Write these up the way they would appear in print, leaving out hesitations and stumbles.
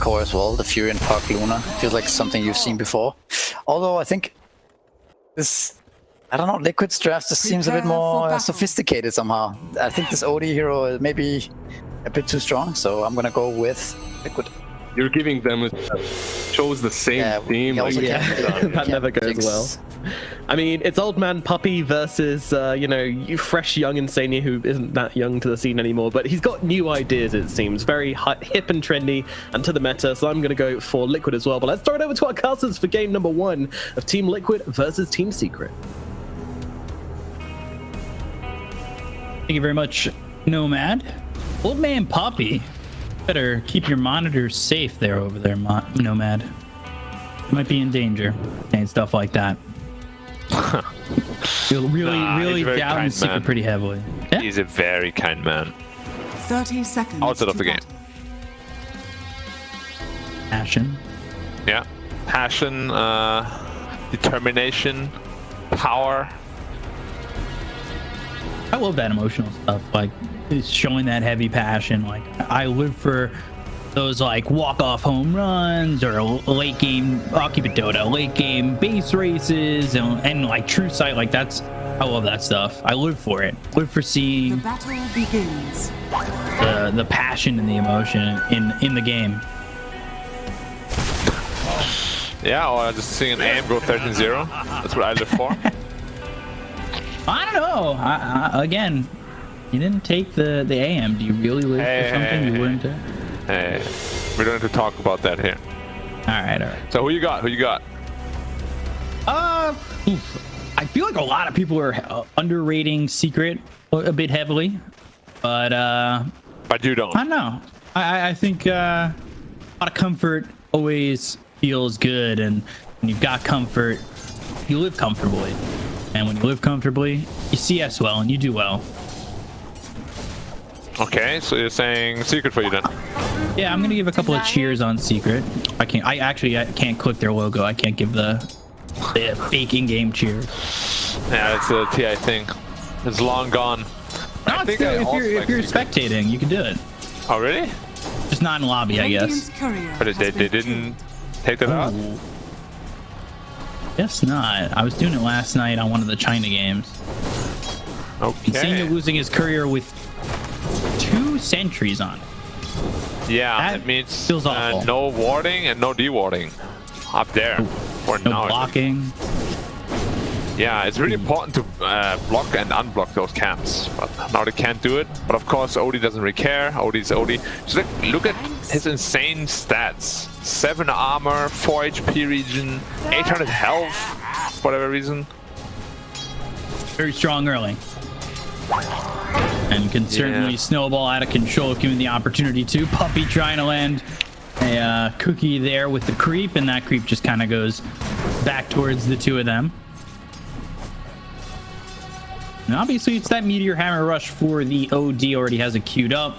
core as well. The Fury and Puck Luna feels like something you've seen before. Although I think this, I don't know, Liquid's draft just seems a bit more sophisticated somehow. I think this OD hero is maybe a bit too strong, so I'm gonna go with Liquid. You're giving them chose the same theme. Like, That never goes well. I mean, it's old man Puppy versus fresh young Insania, who isn't that young to the scene anymore, but he's got new ideas. It seems very hip and trendy and to the meta. So I'm going to go for Liquid as well. But let's throw it over to our casters for game number 1 of Team Liquid versus Team Secret. Thank you very much, Nomad. Old man Puppy. Better keep your monitors safe there over there, Nomad. You might be in danger and stuff like that. You'll really down Secret pretty heavily. Yeah? He's a very kind man. 30 seconds outside of the game. Passion. Yeah. Passion, determination, power. I love that emotional stuff. Like, it's showing that heavy passion. Like, I live for those like walk-off home runs or late game, I'll keep it Dota, late game base races and like true sight. Like, that's, I love that stuff. I live for it. Live for seeing the battle begins. The passion and the emotion in the game. Yeah, or just seeing an AM go 13-0. That's what I live for. I don't know. Again, you didn't take the AM. Do you really live for something you wouldn't take? Hey, we don't have to talk about that here. All right. So who you got? I feel like a lot of people are underrating Secret a bit heavily, but you don't. I don't know. I think a lot of comfort always feels good, and when you've got comfort, you live comfortably. And when you live comfortably, you CS well and you do well. Okay, so you're saying Secret for you then? Yeah, I'm gonna give a couple of cheers on Secret. I can't click their logo. I can't give the fake in-game cheers. Yeah, it's a TI thing. It's long gone. No, if you're spectating, you can do it. Oh, really? Just not in lobby, I guess. But they didn't take that out? Guess not. I was doing it last night on one of the China games. Okay. Insania losing his courier with 2 sentries on it. Yeah, that means feels awful. No warding and no dewarding up there. For no now, blocking. Yeah, it's really important to block and unblock those camps, but now they can't do it. But of course, Odie doesn't really care. Odie's Odie. Just look at his insane stats: 7 armor, 4 HP regen, 800 health, for whatever reason. Very strong early, and can certainly snowball out of control if given the opportunity to. Puppy trying to land a cookie there with the creep, and that creep just kind of goes back towards the 2 of them. And obviously, it's that Meteor Hammer Rush for the OD already has it queued up.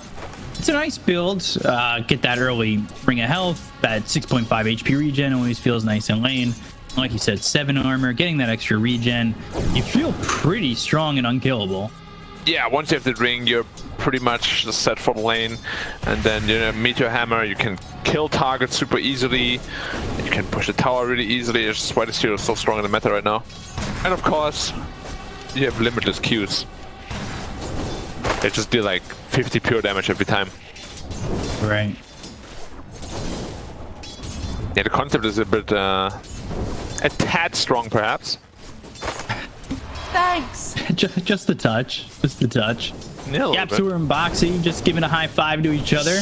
It's a nice build. Get that early ring of health. That 6.5 HP regen always feels nice in lane. Like you said, 7 armor, getting that extra regen. You feel pretty strong and unkillable. Yeah, once you have the ring, you're pretty much set for the lane. And then, Meteor Hammer, you can kill targets super easily. You can push the tower really easily. It's just why this hero is so strong in the meta right now. And of course, you have limitless Qs. They just deal like 50 pure damage every time. Right. Yeah, the concept is a bit, a tad strong perhaps. Thanks. just a touch. Just a touch. Yeah, Yapsu and Boxy just giving a high five to each other.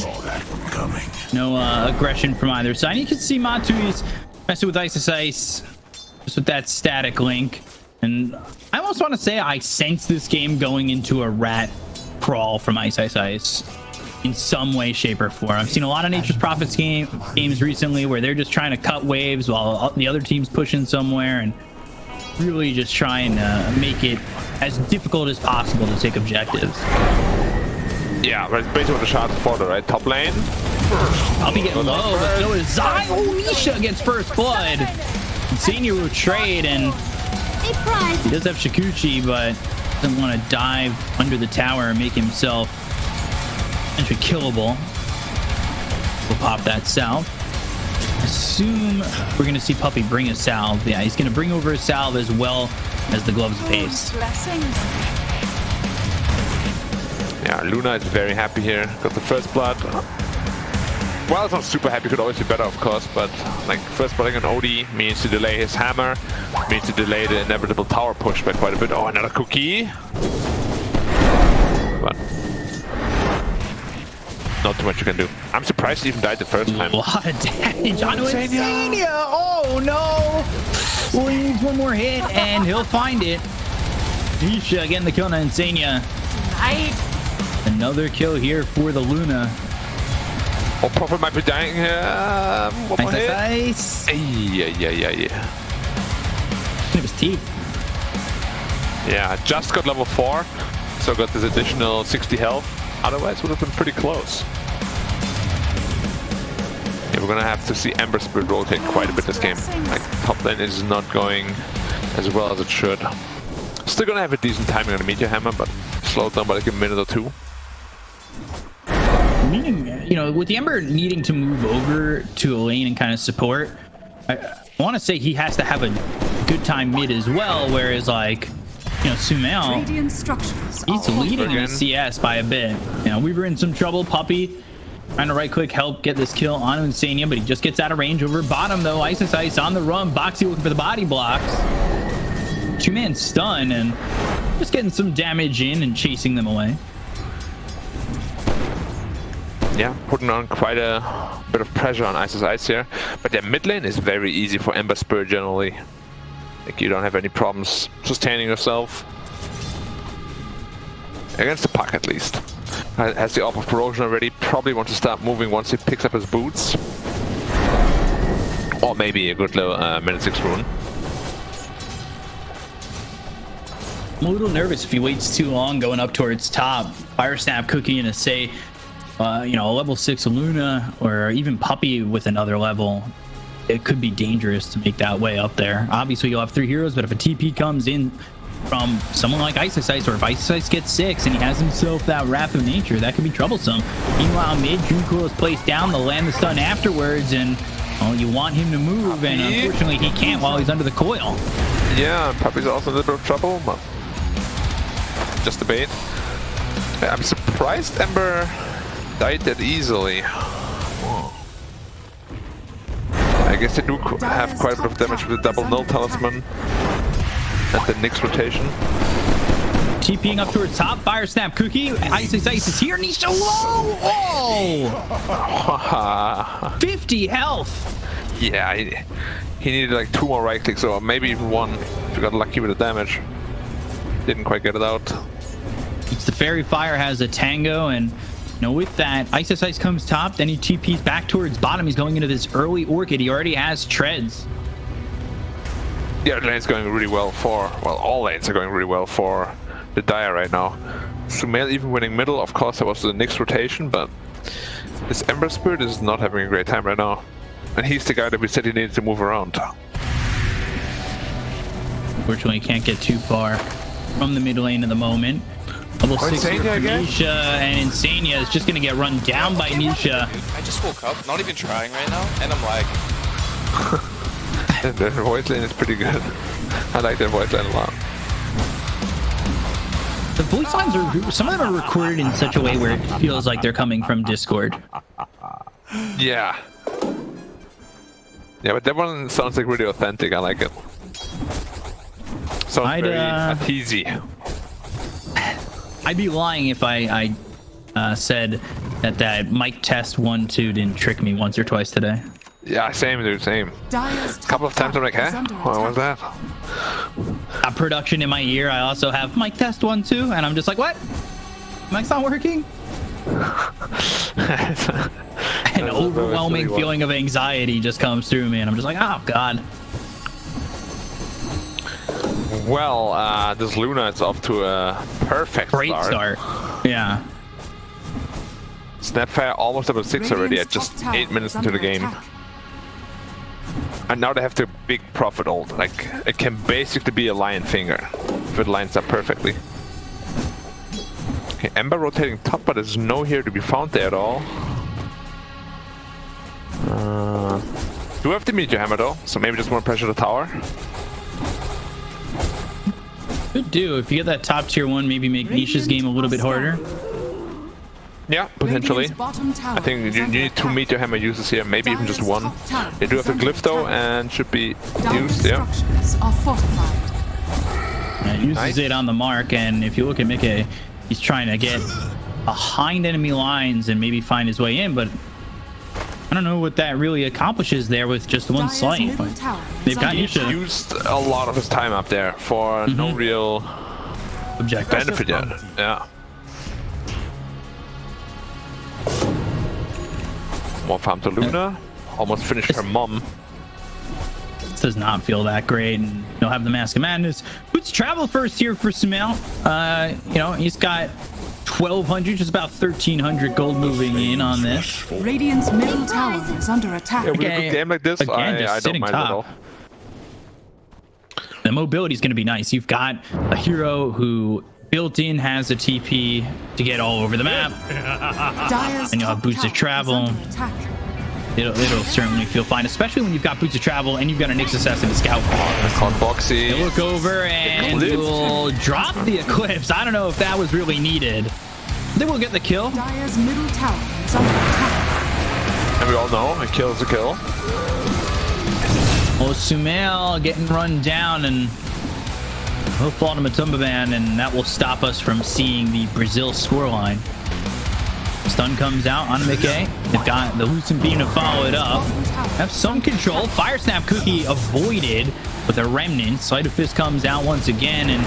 No aggression from either side. You can see Matui's messing with Ice, just with that static link. And I almost want to say I sense this game going into a rat crawl from Ice in some way, shape, or form. I've seen a lot of Nature's Prophets games recently where they're just trying to cut waves while the other team's pushing somewhere and really just trying to make it as difficult as possible to take objectives. Yeah, but it's basically what the shots for, right? Top lane. I'll be getting low, but so is Zai. Oh, Nisha gets first blood. Senior will trade, and he does have Shikuchi, but doesn't want to dive under the tower and make himself essentially killable. We'll pop that salve. Assume we're going to see Puppey bring a salve. Yeah, he's going to bring over a salve as well as the gloves of haste. Yeah, Luna is very happy here. Got the first blood. Well, it's not super happy. Could always be better, of course. But like first blooding on OD means to delay his hammer. Means to delay the inevitable tower push by quite a bit. Oh, another cookie. But not too much you can do. I'm surprised he even died the first time. A lot of damage on Insania. Oh no! Well, he needs one more hit and he'll find it. Nisha getting the kill on Insania. Nice. Another kill here for the Luna. Oh, Prophet might be dying here. One more hit. Nice. Yeah. It was teeth. Yeah, just got level 4. So got this additional 60 health. Otherwise would have been pretty close. Yeah, we're gonna have to see Ember Spirit rotate quite a bit this game. Like, top lane is not going as well as it should. Still gonna have a decent timing on the Meteor Hammer, but slowed down by like a minute or two. Meaning, you know, with the Ember needing to move over to a lane and kind of support, I want to say he has to have a good time mid as well, whereas like, you know, Sumail, he's leading in the CS by a bit. You know, we were in some trouble. Puppey trying to right click help get this kill on Insania, but he just gets out of range over bottom though. Ice on the run. Boxy looking for the body blocks. 2-man stun and just getting some damage in and chasing them away. Yeah, putting on quite a bit of pressure on Ice here. But their mid lane is very easy for Ember Spirit generally. Like, you don't have any problems sustaining yourself. Against the puck, at least. Has the AWP of corrosion already. Probably want to start moving once he picks up his boots. Or maybe a good little minute 6 rune. I'm a little nervous if he waits too long going up towards top. Fire Snap Cookie and a say, you know, a level 6 Luna or even Puppey with another level. It could be dangerous to make that way up there. Obviously, you'll have 3 heroes, but if a TP comes in from someone like Ice, or if Ice gets 6 and he has himself that Wrath of Nature, that could be troublesome. Meanwhile, mid, Junko is placed down, they'll land the stun afterwards, and well, you want him to move, and unfortunately, he can't while he's under the coil. Yeah, Puppey's also in a little bit of trouble. But just a bait. I'm surprised Ember died that easily. I guess they do have quite a bit of damage with the double null talisman and the Nyx rotation. TPing up towards top, Fire Snap Cookie. Ice is here. Nisha low. Oh! 50 health. Yeah, he needed like 2 more right clicks, or maybe even 1 if you got lucky with the damage. Didn't quite get it out. It's the Fairy Fire has a tango, and you know, with that, Ice comes top, then he TPs back towards bottom. He's going into this early Orchid. He already has treads. Yeah, the lane's going really well for, well, all lanes are going really well for the Dire right now. Sumail even winning middle. Of course, there was the Nyx rotation, but this Ember Spirit is not having a great time right now. And he's the guy that we said he needed to move around. Unfortunately, he can't get too far from the mid lane at the moment. Level 6 here for Nisha, and Insania is just going to get run down by Nisha. I just woke up, not even trying right now, and I'm like... The voice lane is pretty good. I like their voice lane a lot. The voice lines are, some of them are recorded in such a way where it feels like they're coming from Discord. Yeah. Yeah, but that one sounds like really authentic. I like it. Sounds very teasy. I'd be lying if I said that mic test 1, 2 didn't trick me once or twice today. Yeah, same, dude, same. A couple of times I'm like, huh? What was that? A production in my ear. I also have mic test 1, 2, and I'm just like, what? Mic's not working? An overwhelming feeling of anxiety just comes through me, and I'm just like, oh god. Well, this Luna is off to a perfect start. Yeah. Snapfire almost level 6 already at just 8 minutes into the game. And now they have the big Prophet ult. Like, it can basically be a Lion Finger if it lines up perfectly. Okay, Ember rotating top, but there's no here to be found there at all. do have the meteor hammer though, so maybe just more pressure the tower. Could do. If you get that top tier 1, maybe make Nisha's game a little bit harder. Yeah, potentially. I think you need 2 meteor hammer uses here, maybe even just 1. They do have the glyph though, and should be used, yeah. It uses it on the mark, and if you look at Mickey, he's trying to get behind enemy lines and maybe find his way in, but I don't know what that really accomplishes there with just 1 slight. They've got Nisha. Used a lot of his time up there for no real objective benefit yet. Yeah. More farm to Luna. Almost finished her mom. This does not feel that great, and you'll have the Mask of Madness. Boots travel first here for Sumail. You know, he's got 1,200, just about 1,300 gold moving in on this. Radiant's middle tower is under attack. Yeah, with a good game like this, I don't mind at all. The mobility is going to be nice. You've got a hero who built in has a TP to get all over the map, and you'll have boots of travel. It'll certainly feel fine, especially when you've got boots of travel and you've got a Nyx Assassin to scout. Called Boxy. They look over and will drop the Eclipse. I don't know if that was really needed. They will get the kill. Dire's middle tower is under attack. And we all know a kill is a kill. Well, Sumail getting run down, and he'll fall to Matumba Man, and that will stop us from seeing the Brazil scoreline. Stun comes out on Mickey. They've got the Lucent Beam to follow it up. Have some control. Fire Snap Cookie avoided with a remnant. Sleight of Fist comes out once again, and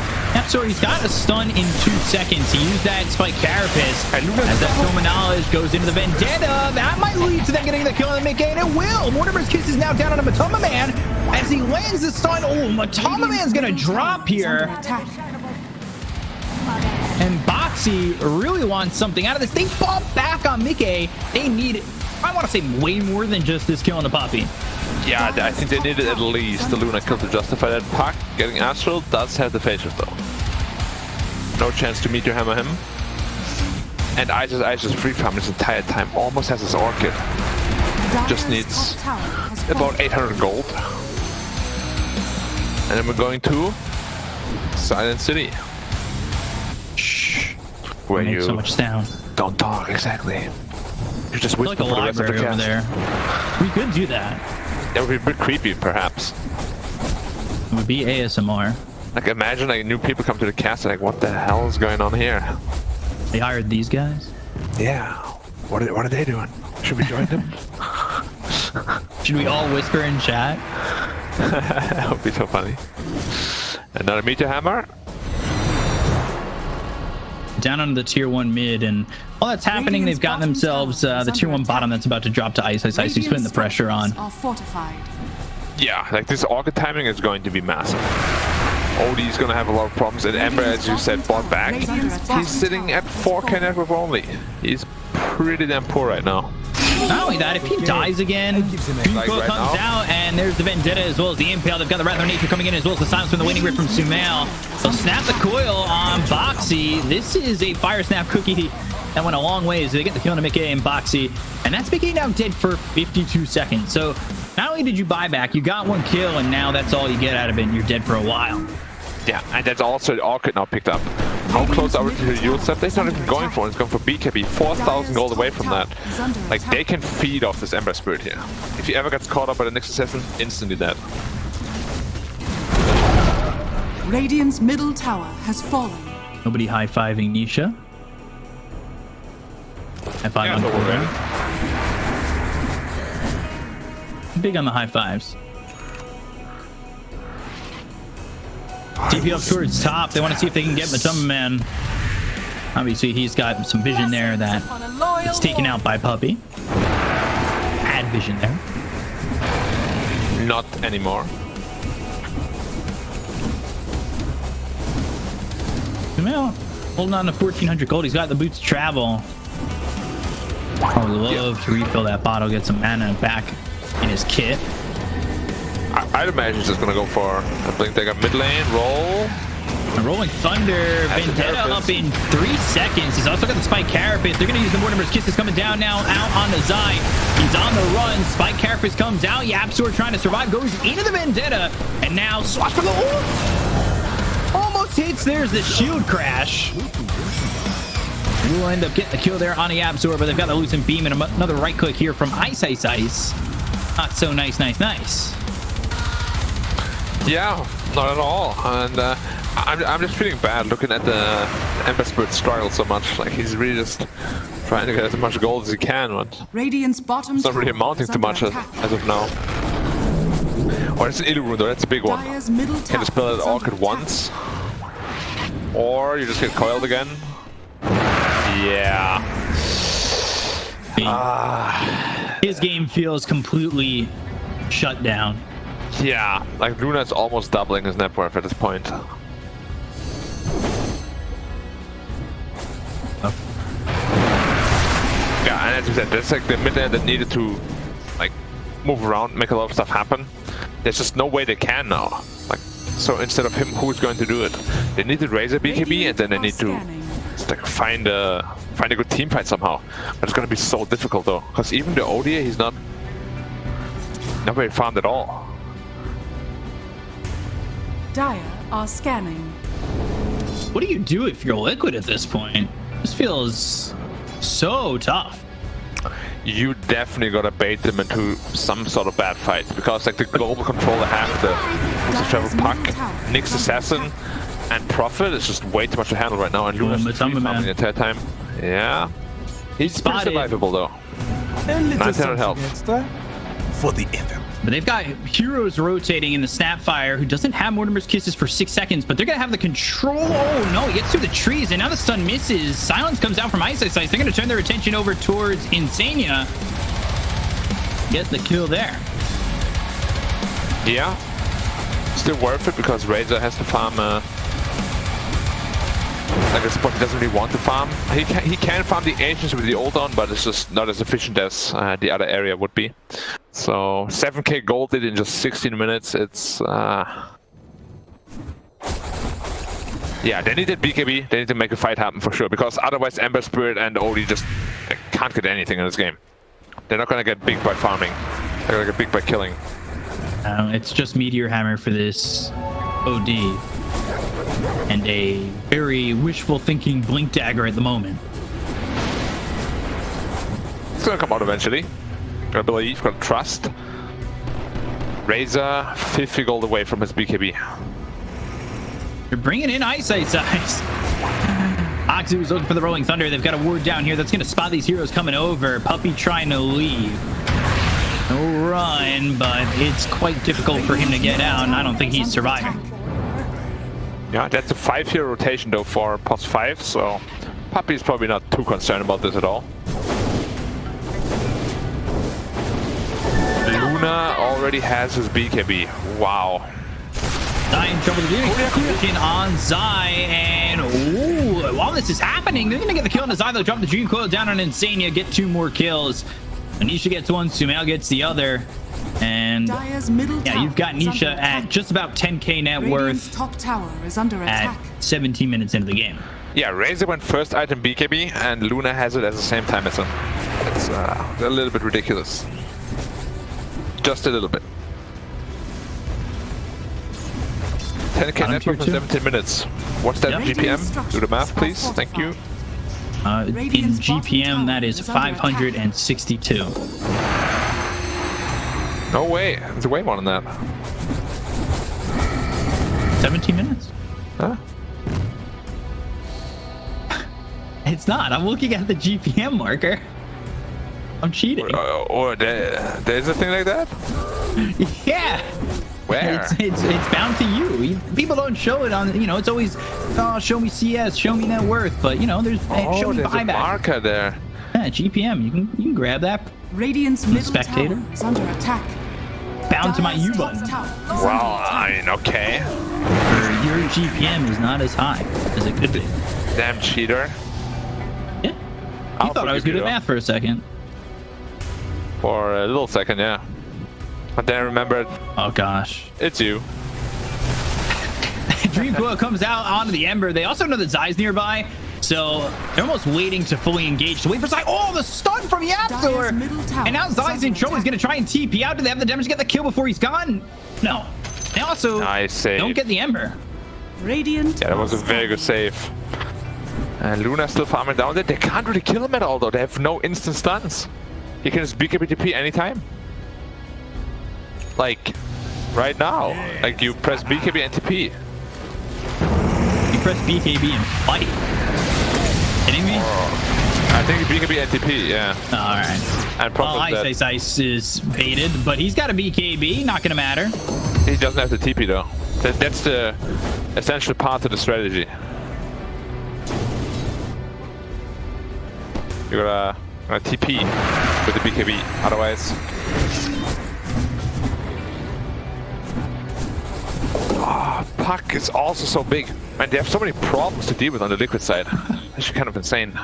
so he's got a stun in 2 seconds. He used that Spike Carapace as that Film of Knowledge goes into the Vendetta. That might lead to them getting the kill on Mickey, and it will. Mortimer's Kiss is now down on a Matumba Man as he lands the stun. Oh, Matumba Man's gonna drop here. And Boxy really wants something out of this. They fall back on Mickey. They need, I want to say, way more than just this kill on the Poppy. Yeah, I think they needed at least the Luna kill to justify that. Puck getting Astral does have the facials though. No chance to meteor hammer him. And Isis free farm this entire time. Almost has his Orchid. Just needs about 800 gold. And then we're going to Silent City. Where you so much sound. Don't talk, exactly. You just whisper like a for the rest of the library over cast. there. We could do that. That would be a bit creepy, perhaps. It would be ASMR. Like, imagine like new people come to the cast and like, what the hell is going on here? They hired these guys? Yeah. What are they doing? Should we join them? Should we all whisper in chat? That would be so funny. Another meteor hammer. Down on the tier 1 mid, and while that's happening, they've gotten themselves the tier 1 bottom that's about to drop to Ice. He's putting the pressure on. Yeah, like this Orchid timing is going to be massive. OD's gonna have a lot of problems, and Ember, as you said, bought back. He's sitting at 4k net worth only. He's pretty damn poor right now. Not only that, if he dies again, Duco comes out, and there's the Vendetta as well as the Impale. They've got the Wrath of Nature coming in, as well as the Silence from the Waning Grip from Sumail. They'll snap the coil on Boxy. This is a Fire Snap Cookie that went a long way as they get the kill on Mickey and Boxy. And that's Mickey now dead for 52 seconds. So not only did you buy back, you got 1 kill, and now that's all you get out of it, and you're dead for a while. Yeah, and that's also Orchid now picked up. How close are we to the Yule step? They're not even going for it. It's going for BKB. 4,000 gold away from that. Like, they can feed off this Ember Spirit here. If he ever gets caught up by the Nyx Assassin, instantly dead. Radiant's middle tower has fallen. Nobody high-fiving Nisha. High-five on Corbin. Big on the high-fives. TP up towards top. They want to see if they can get Matumba Man. Obviously, he's got some vision there that it's taken out by Puppy. Had vision there. Not anymore. Well, holding on to 1,400 gold. He's got the boots to travel. I would love to refill that bottle, get some mana back in his kit. I'd imagine he's just gonna go for a blink. They got mid lane, roll. A Rolling Thunder, Vendetta up in 3 seconds. He's also got the Spike Carapace. They're going to use the Mortimer's Kiss. Is coming down now, out on the Zai. He's on the run. Spike Carapace comes out. YapzOr trying to survive, goes into the Vendetta, and now swats for the ult. Almost hits. There's the shield crash. We'll end up getting the kill there on a YapzOr, but they've got the Lucent Beam and another right click here from Ice. Not so nice. Yeah, not at all. And I'm just feeling bad looking at the Ember Spirit struggle so much. Like, he's really just trying to get as much gold as he can, but Radiant's bottom it's not really tower amounting is to under much attack. as of now. Or it's an Illusion though, that's a big one. Dire's middle Can tower you spell it is all under at attack. once? Or you just get coiled again? Yeah. His game feels completely shut down. Yeah, like Luna's almost doubling his net worth at this point. Yeah, and as you said, that's like the mid lane that needed to like move around, make a lot of stuff happen. There's just no way they can now. Like, so instead of him, who's going to do it? They need to raise a BKB, and then they need to like find a good team fight somehow. But it's gonna be so difficult though, because even the ODA, he's not very farmed at all. Dire are scanning. What do you do if you're Liquid at this point? This feels so tough. You definitely gotta bait them into some sort of bad fight, because like the global control they have, the Trevor Puck, Nyx Assassin, and Prophet is just way too much to handle right now, and Luna's farming the entire time. Yeah. He's pretty survivable though. 900 health. For the event. But they've got heroes rotating in the Snapfire, who doesn't have Mortimer's Kisses for 6 seconds, but they're going to have the control. Oh, no, he gets through the trees, and now the stun misses. Silence comes out from Ice. They're going to turn their attention over towards Insania. Get the kill there. Yeah. Still worth it, because Razor has to farm like a spot he doesn't really want to farm. He can farm the Ancients with the ult on, but it's just not as efficient as the other area would be. So 7k gold did in just 16 minutes. It's yeah, they need that BKB. They need to make a fight happen for sure, because otherwise Ember Spirit and Odie just can't get anything in this game. They're not gonna get big by farming. They're gonna get big by killing. It's just Meteor Hammer for this OD. And a very wishful thinking Blink Dagger at the moment. It's gonna come out eventually. Gotta believe, gotta trust. Razor 50 gold away from his BKB. They're bringing in Ice. Oxy was looking for the Rolling Thunder. They've got a ward down here that's gonna spot these heroes coming over. Puppy trying to leave. No run, but it's quite difficult for him to get out, and I don't think he's surviving. Yeah, that's a 5-hero rotation though for post 5, so Puppy's probably not too concerned about this at all. Luna already has his BKB. Wow. Zai in trouble to do. On Zai, and ooh, while this is happening, they're gonna get the kill on Zai. They'll drop the Dream Coil down on Insania, get 2 more kills. Nisha gets one, Sumail gets the other. And yeah, you've got Nisha at just about 10k net worth top tower is under at 17 minutes into the game. Yeah, Razor went first item BKB, and Luna has it at the same time as him. It's a little bit ridiculous. Just a little bit. 10k net worth in 17 minutes. What's that GPM? Do the math, please. Thank you. In GPM, that is 562. No way. It's way more than that. 17 minutes? Huh? It's not. I'm looking at the GPM marker. I'm cheating. Or there's a thing like that? Yeah. Where? It's bound to you. People don't show it on, it's always, oh, show me CS, show me net worth, but there's show me there's buyback. A marker there. Yeah, GPM. You can grab that. Radiant's middle Spectator tower is under attack. Bound to my U button. Well, I mean, okay. Your GPM is not as high as it could be. Damn cheater. Yeah. You thought I was good at math for a second. For a little second, yeah. But then I remembered. Oh gosh. It's you. Dream Coil comes out onto the Ember. They also know that Zai's nearby, so they're almost waiting to fully engage. To wait for Zai. Oh, the stun from Yapzor! And now Zai's in trouble. He's going to try and TP out. Do they have the damage to get the kill before he's gone? No. They also don't get the Ember. Radiant. Yeah, that was a very good save. And Luna's still farming down there. They can't really kill him at all, though. They have no instant stuns. He can just BKB TP anytime. Like, right now. Like, you press BKB and TP. You press BKB and fight. Kidding me? I think BKB and TP, yeah. All right. And well, Ice is baited, but he's got a BKB. Not going to matter. He doesn't have the TP, though. That's the essential part of the strategy. You're gonna TP with the BKB, otherwise. Puck is also so big. Man, they have so many problems to deal with on the Liquid side. That's kind of insane.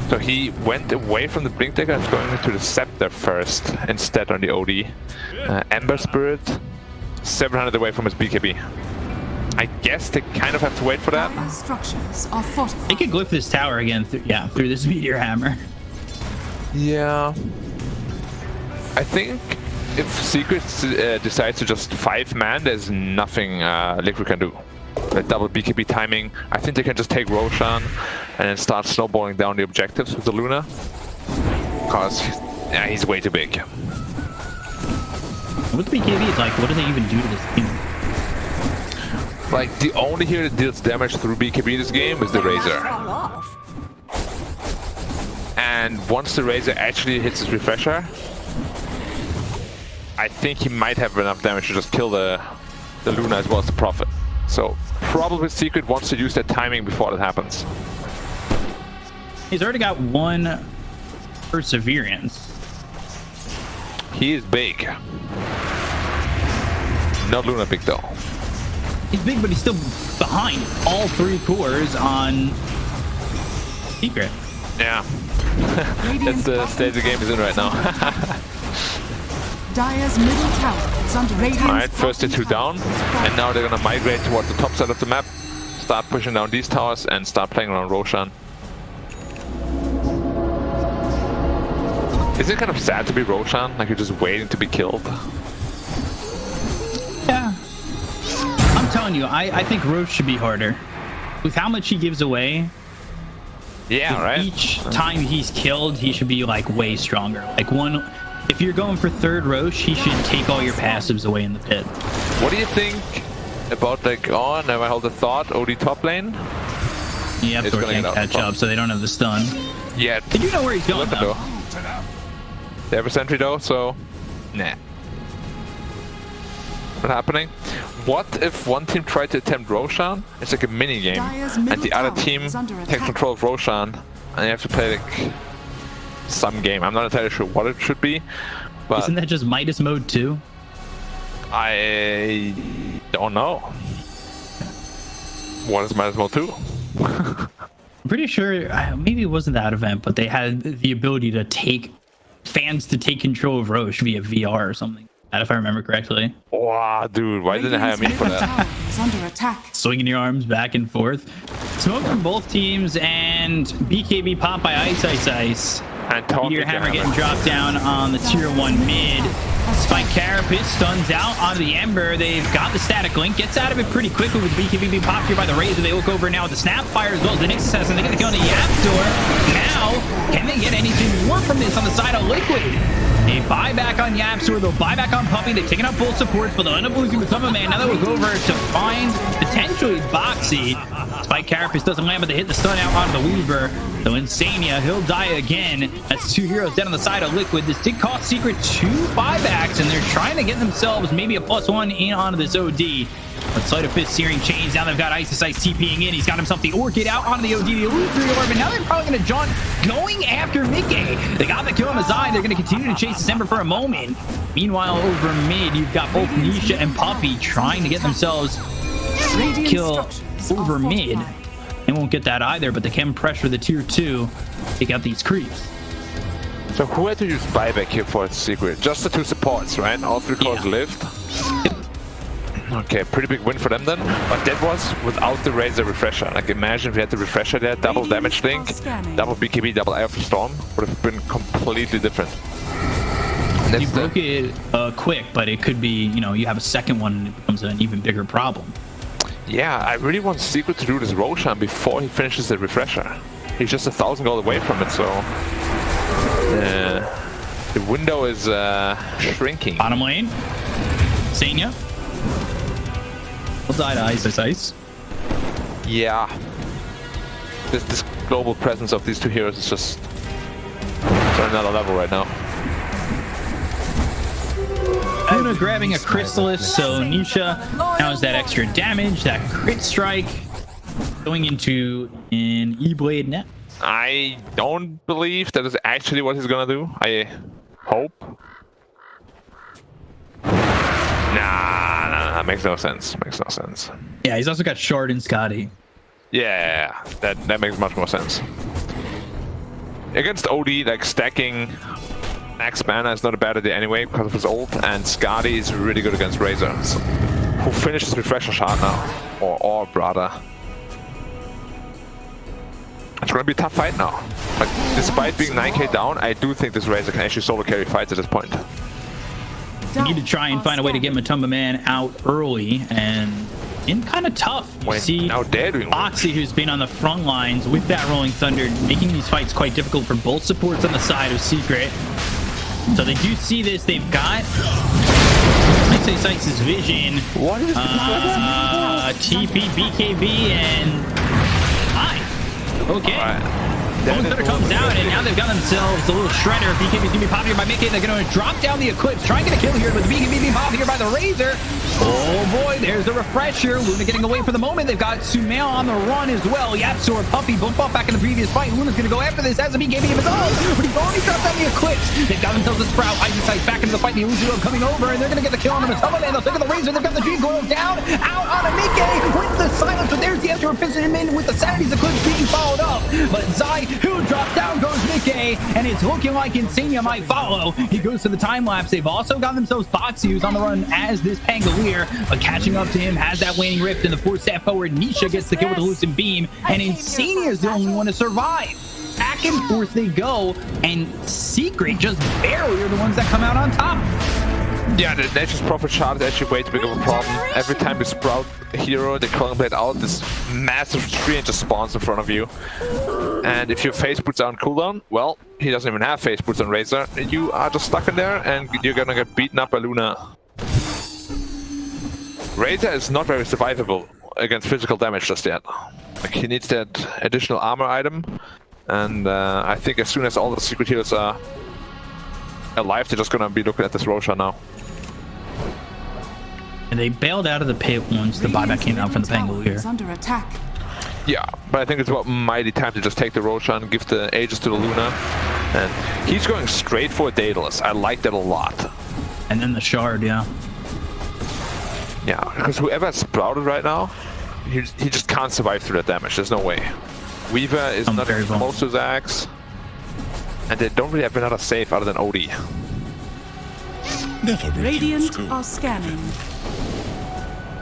So he went away from the Blink Dagger and is going into the Scepter first, instead on the OD. Ember Spirit, 700 away from his BKB. I guess they kind of have to wait for that. They could glyph this tower again through this Meteor Hammer. Yeah. I think if Secret decides to just 5-man, there's nothing Liquid can do. That double BKB timing, I think they can just take Roshan and then start snowballing down the objectives with the Luna. Because he's way too big. What the BKB is like, what do they even do to this team? Like, the only hero that deals damage through BKB this game is the Razor. And once the Razor actually hits his refresher, I think he might have enough damage to just kill the Luna as well as the Prophet. So, probably Secret wants to use that timing before that happens. He's already got one Perseverance. He is big. Not Luna big though. He's big, but he's still behind all 3 cores on Secret. Yeah. That's the stage the game is in right now. Dire's middle tower is under Radiant's. Alright, first the 2 down, and now they're gonna migrate towards the top side of the map, start pushing down these towers, and start playing around Roshan. Is it kind of sad to be Roshan? Like you're just waiting to be killed? Yeah. I'm telling you, I think Roche should be harder. With how much he gives away, yeah, right? Each time he's killed, he should be like way stronger. Like if you're going for 3rd Roche, he should take all your passives away in the pit. What do you think about like, oh, never hold the thought, OD top lane? Yeah, Thor can't catch up, so they don't have the stun. Yeah. Did you know where he's going though? They have a sentry though, so nah. Not happening. What if one team tried to attempt Roshan? It's like a mini game, and the other team takes control of Roshan, and you have to play like some game. I'm not entirely sure what it should be, but isn't that just Midas mode too? I don't know. What is Midas mode 2? I'm pretty sure maybe it wasn't that event, but they had the ability to take fans to take control of Roche via VR or something. If I remember correctly. Wow, dude, why didn't they hire me for that? Under attack. Swinging your arms back and forth. Smoke from both teams and BKB pop by Ice. And Meteor Hammer getting dropped down on the tier 1 mid. Spike Carapace stuns out onto the Ember. They've got the static link. Gets out of it pretty quickly with BKB being popped here by the Razor. They look over now with the Snapfire as well as the Nyx Assassin, and they get the kill on the Yapzor. Now, can they get anything more from this on the side of Liquid? A buyback on Yapzor, they'll buyback on Puppy. They've taken out both supports, but they'll end up losing with some of man. Now they'll go over to find potentially Boxy. Spike Carapace doesn't land, but they hit the stun out onto the Weaver. So Insania, he'll die again. That's 2 heroes dead on the side of Liquid. This did cost Secret 2 buybacks, and they're trying to get themselves maybe a +1 in onto this OD. But Sleight of Fist, Searing Chains. Now they've got Ice TPing in. He's got himself the Orchid out onto the OD. The illusory orb, and now they're probably going to jaunt going after Mickey. They got the kill on the side. They're going to continue to chase December for a moment. Meanwhile, over mid, you've got both Nisha and Puppy trying to get themselves kill over mid. They won't get that either, but they can pressure the tier 2, take out these creeps. So who had to use buyback here for its Secret? Just the 2 supports, right? All 3 cores lived. Okay, pretty big win for them then. But that was without the Razor refresher. Like imagine if we had the refresher there, double damage link, double BKB, double Eye of the Storm, would have been completely different. And You broke it quick, but it could be, you know, you have a second one and it becomes an even bigger problem. Yeah, I really want Secret to do this Roshan before he finishes the refresher. He's just 1,000 gold away from it, so the window is shrinking. Bottom lane, Senya. We'll die to Ice. Yeah. This global presence of these two heroes is just on another level right now. Luna grabbing a Chrysalis, so Nisha now has that extra damage, that crit strike, going into an E-Blade net. I don't believe that is actually what he's gonna do. I hope. Nah, makes no sense. Makes no sense. Yeah, he's also got Shard and Scotty. Yeah, that makes much more sense. Against OD, like stacking max mana is not a bad idea anyway because of his ult, and Scotty is really good against Razor. So, who finishes refresher shot now? Or brother. It's gonna be a tough fight now. Like, despite being 9k down, I do think this Razor can actually solo carry fights at this point. You need to try and find a way to get Matumba Man out early, and in kind of tough. You see Foxy, who's been on the front lines with that Rolling Thunder, making these fights quite difficult for both supports on the side of Secret. So they do see this. They've got Ice vision. What is TP, BKB, and I. Okay. Rolling Thunder comes out, and now they've got themselves a little shredder. BKB's gonna be popped here by Mickey. They're gonna drop down the Eclipse, try and get a kill here, but the BKB being popped here by the Razor. Oh boy, there's the refresher. Luna getting away for the moment. They've got Sumail on the run as well. Yapsor, Puppy, bump up back in the previous fight. Luna's gonna go after this as a BKB of his own, but he's already dropped down the Eclipse. They've got themselves a Sprout. Ice back into the fight. The Illusion coming over, and they're gonna get the kill on the Matumba Man. They'll take the Razor. They've got the G Coil down, out on a Mickey with the silence, but there's the extra Fisherman with the Sanity's Eclipse being followed up. But Zai, who drops down, goes Mickey, and it's looking like Insania might follow. He goes to the time lapse. They've also got themselves Foxy, who's on the run as this Pangolier, but catching up to him has that waning rift in the 4-step forward. Nisha gets the kill with the Lucent Beam, and Insania is the only one to survive. Back and forth they go, and Secret just barely are the ones that come out on top. Yeah, the Nature's Prophet shot is actually way too big of a problem. Every time you sprout a hero, the Calling Blade out, this massive tree just spawns in front of you. And if your face boots are on cooldown, well, he doesn't even have face boots on Razor. You are just stuck in there, and you're gonna get beaten up by Luna. Razor is not very survivable against physical damage just yet. Like, he needs that additional armor item, and I think as soon as all the secret heroes are alive, they're just gonna be looking at this Roshan now. And they bailed out of the pit once the buyback came out from the Pangolier. Under attack. Yeah, but I think it's about mighty time to just take the Roshan, give the Aegis to the Luna, and he's going straight for a Daedalus. I like that a lot. And then the Shard, yeah. Yeah, because whoever has sprouted right now, he just can't survive through that damage. There's no way. Weaver is not very close to his axe, and they don't really have another save other than OD. Radiant are scanning.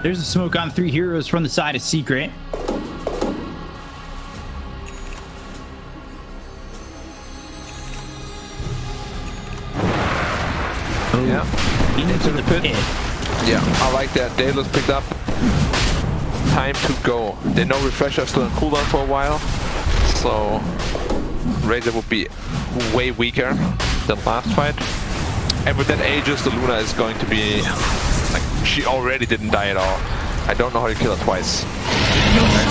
There's a smoke on 3 heroes from the side of Secret. Oh. Yeah. Into the pit. Yeah, I like that. Daedalus picked up. Time to go. They know Refresher still on cooldown for a while, so Razor will be way weaker than last fight. And with that Aegis, the Luna is going to be like, she already didn't die at all. I don't know how to kill her twice.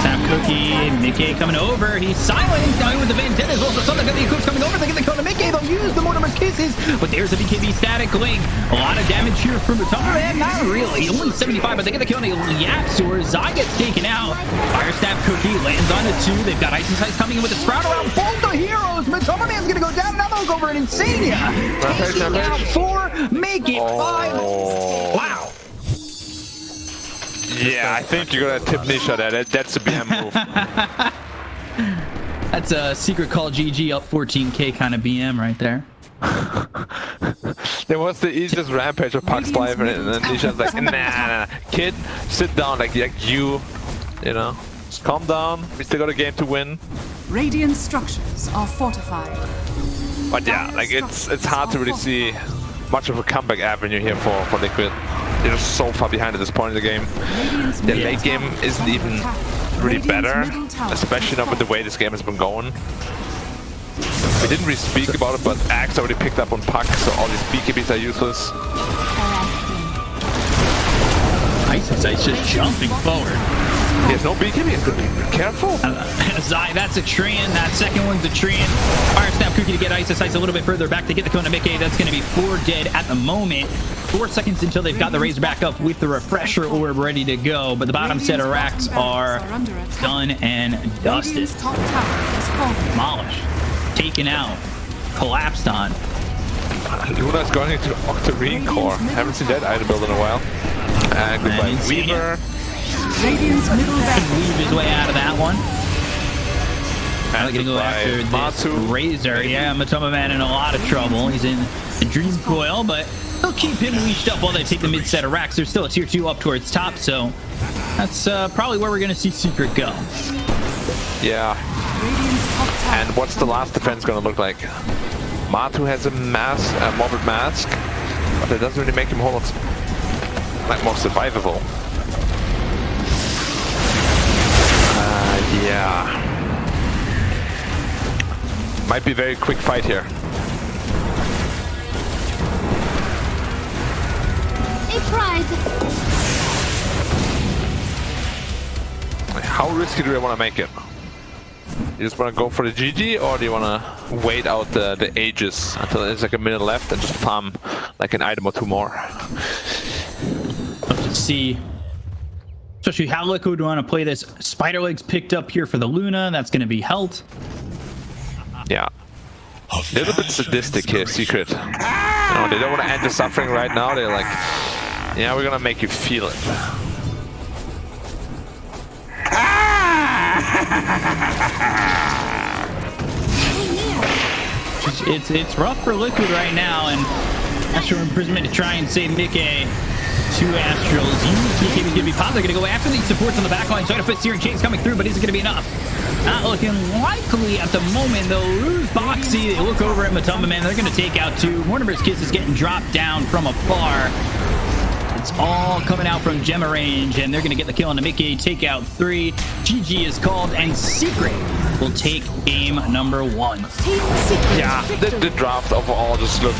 Snap Cookie, Mickey coming over. He's silent. Now with the Vendetta as well. So something got the Eclipse coming over. They get the kill to Mickey. They'll use the Mortimer's Kisses, but there's the BKB static link. A lot of damage here from the Matumba Man. Not really. Only 75, but they get the kill on the Yapsor. Zai gets taken out. Fire Snap Cookie lands on the 2. They've got Ice and Size coming in with a Sprout around both the heroes. Matumba Man's gonna go down. Now they'll go over an Insania. Taking out 4, make it 5. Wow. Yeah, I think you're gonna tip Nisha there. That's a BM move. That's a secret call GG up 14k kind of BM right there. There was the easiest rampage of Puck's life, and then Nisha's like, nah, kid, sit down, like you know, just calm down. We still got a game to win. Radiant structures are fortified. But yeah, like it's hard to really see much of a comeback avenue here for Liquid. They're just so far behind at this point in the game. The late game isn't even really better, especially not with the way this game has been going. We didn't really speak about it, but Axe already picked up on Puck, so all these BKBs are useless. Ice just jumping forward. He has no BKB. Careful. Zai, that's a Treant. That second one's a Treant. Fire Snap Cookie to get Ice a little bit further back to get the Kona Mickey. That's going to be 4 dead at the moment. 4 seconds until they've got the Razor back up with the Refresher Orb ready to go. But the bottom set of racks are done and dusted. Demolished. Taken out. Collapsed on. Luna's going into Octarine Core. Haven't seen that item build in a while. And goodbye Weaver. Weave his way out of that one. Probably gonna go after this Razor. Yeah, Matoma Man in a lot of trouble. He's in the Dream Coil, but they'll keep him leashed up while they take the mid set of racks. There's still a tier 2 up towards top, so that's probably where we're gonna see Secret go. Yeah. And what's the last defense gonna look like? Matu has a morbid mask, but that doesn't really make him whole like more survivable. Yeah. Might be a very quick fight here. How risky do I want to make it? You just want to go for the GG, or do you want to wait out the ages until there's like a minute left and just farm like an item or 2 more? Let's see. Especially how Liquid want to play this. Spider Legs picked up here for the Luna. That's going to be Helt. Yeah. A little bit sadistic here, Secret. You know, they don't want to end the suffering right now. They're like, yeah, we're going to make you feel it. It's rough for Liquid right now, and Astral Imprisonment to try and save Mickey. 2 Astrals. Mickey is going to be popped. They're going to go after these supports on the backline. Side of Fist Searing Chains coming through, but is it going to be enough? Not looking likely at the moment. They'll lose Boxy. They look over at Matoma Man. They're going to take out 2. Warner's Kiss is getting dropped down from afar. It's all coming out from Gemma range, and they're going to get the kill on the Mickey. Take out 3. GG is called, and Secret will take game number 1. Yeah, the draft overall just looked